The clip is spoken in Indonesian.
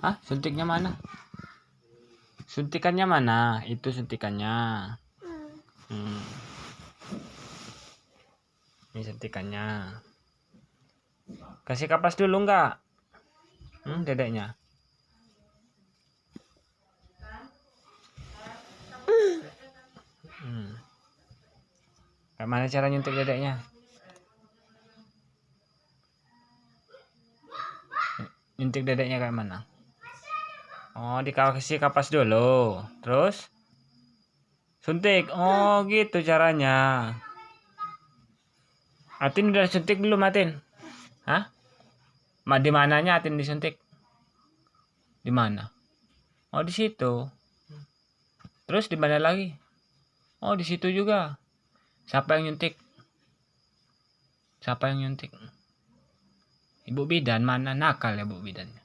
Hah? Suntiknya mana? Suntikannya mana? Itu suntikannya. Ini suntikannya. Kasih kapas dulu enggak? Dedeknya. Kayak mana cara nyuntik dedeknya? Nyuntik dedeknya kayak mana? Oh, dikasih kapas dulu. Terus suntik. Oh, gitu caranya. Atin udah suntik belum, Atin? Hah? Di mananya Atin disuntik? Di mana? Oh, di situ. Terus di mana lagi? Oh, di situ juga. Siapa yang nyuntik? Siapa yang nyuntik? Ibu bidan. Mana nakal ya Bu bidannya?